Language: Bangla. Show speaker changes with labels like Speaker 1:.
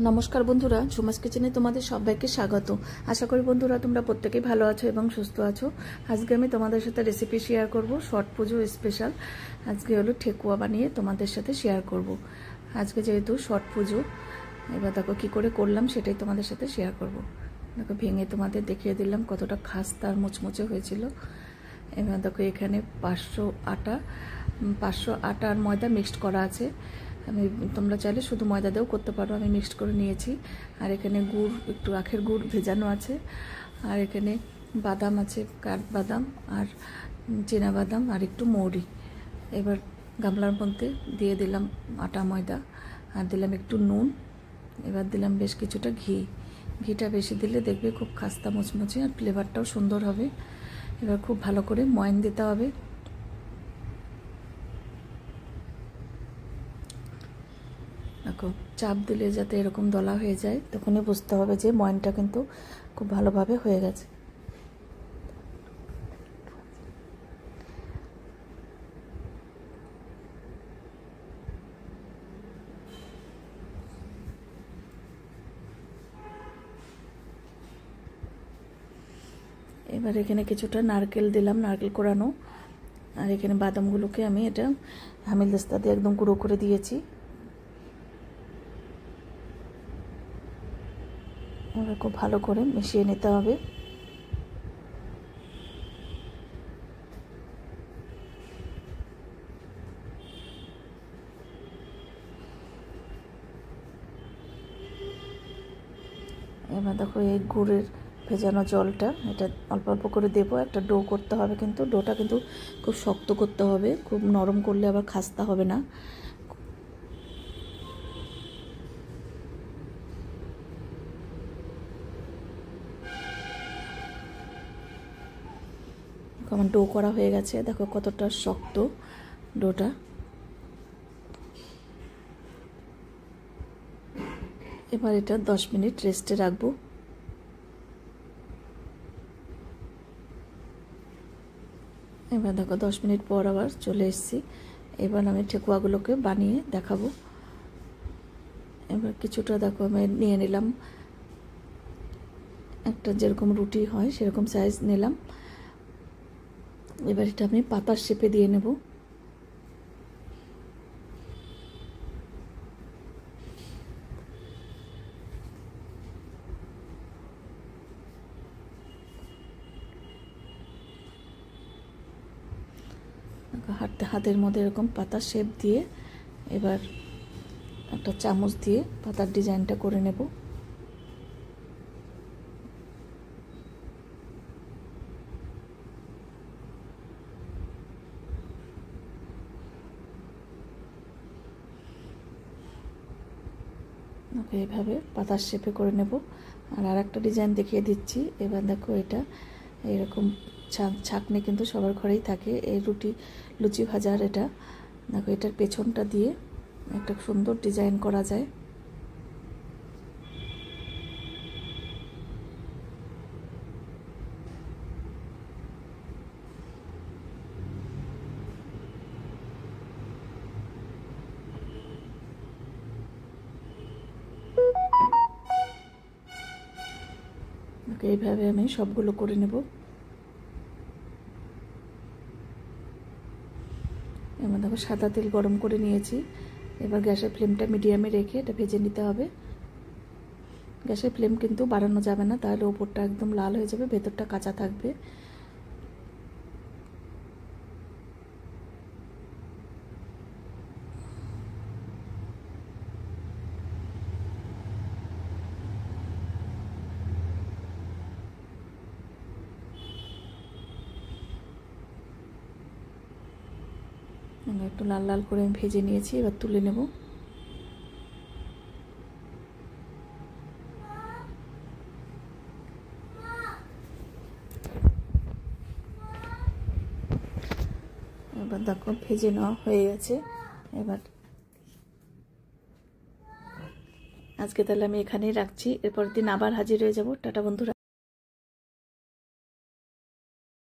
Speaker 1: নমস্কার বন্ধুরা, ঝুমাস কিচেনে তোমাদের সবাইকে স্বাগত। আশা করি বন্ধুরা তোমরা প্রত্যেকেই ভালো আছো এবং সুস্থ আছো। আজকে আমি তোমাদের সাথে রেসিপি শেয়ার করব, ছট পুজো স্পেশাল। আজকে হলো ঠেকুয়া বানিয়ে তোমাদের সাথে শেয়ার করব। আজকে যেহেতু ছট পুজো, এবার দেখো কী করে করলাম সেটাই তোমাদের সাথে শেয়ার করব। দেখো ভেঙে তোমাদের দেখিয়ে দিলাম কতটা খাস্তা আর মুচমুচে হয়েছিল। এবার দেখো এখানে 500 আটা আর ময়দা মিক্সড করা আছে। আমি তোমরা চাইলে শুধু ময়দা দিয়েও করতে পারো, আমি মিক্সড করে নিয়েছি। আর এখানে গুড়, একটু আখের গুড় ভেজানো আছে। আর এখানে বাদাম আছে, কাঠবাদাম আর চীনা বাদাম আর একটু মৌরি। এবার গামলার মধ্যে দিয়ে দিলাম আটা ময়দা আর দিলাম একটু নুন। এবার দিলাম বেশ কিছুটা ঘিটা বেশি দিলে দেখবে খুব খাস্তা মুচমুচে আর ফ্লেভারটাও সুন্দর হবে। এবার খুব ভালো করে ময়ান দিতে হবে। দেখো চাপ দিলে যাতে এরকম দলা হয়ে যায়, তখনই বুঝতে হবে যে ময়ানটা কিন্তু খুব ভালোভাবে হয়ে গেছে। এবার এখানে কিছুটা নারকেল দিলাম, নারকেল কোরানো। আর এখানে বাদামগুলোকে আমি এটা হামিলদিস্তা দিয়ে একদম গুঁড়ো করে দিয়েছি। এবার খুব ভালো করে মিশিয়ে নিতে হবে। এবার দেখো এই গুড়ের ভেজানো জলটা এটা অল্প অল্প করে দেবো। একটা ডো করতে হবে, কিন্তু ডোটা কিন্তু খুব শক্ত করতে হবে, খুব নরম করলে আবার খাস্তা হবে না। আমার ডো করা হয়ে গেছে, দেখো কতটা শক্ত ডোটা। এবার এটা 10 মিনিট রেস্টে রাখবো। এবার দেখো 10 মিনিট পর আবার চলে এসেছি। এবার আমি ঠেকুয়াগুলোকে বানিয়ে দেখাবো। এবার কিছুটা দেখো আমি নিয়ে নিলাম, একটা যেরকম রুটি হয় সেরকম সাইজ নিলাম। এবার এটা আমি পাতার শেপে দিয়ে নেব। হাতের মধ্যে এরকম পাতার শেপ দিয়ে এবার একটা চামচ দিয়ে পাতার ডিজাইনটা করে নেব। এইভাবে পাতার শেপে করে নেব। আর একটা ডিজাইন দেখিয়ে দিচ্ছি। এবার দেখো এটা এরকম ছাঁকনি কিন্তু সবার ঘরেই থাকে, এই লুচি ভাজার। এটা দেখো এটার পেছনটা দিয়ে একটা সুন্দর ডিজাইন করা যায়। এইভাবে আমি সবগুলো করে নেব। এবার দেখো সাদা তেল গরম করে নিয়েছি। এবার গ্যাসের ফ্লেমটা মিডিয়ামে রেখে এটা ভেজে নিতে হবে। গ্যাসের ফ্লেম কিন্তু বাড়ানো যাবে না, তাহলে ওপরটা একদম লাল হয়ে যাবে, ভেতরটা কাঁচা থাকবে। একটু লাল লাল করে আমি ভেজে নিয়েছি, এবার তুলে নেব। এবার দেখো ভেজে নেওয়া হয়ে গেছে। এবার আজকে তাহলে আমি এখানেই রাখছি, এরপর দিন আবার হাজির হয়ে যাব। টাটা বন্ধুরা।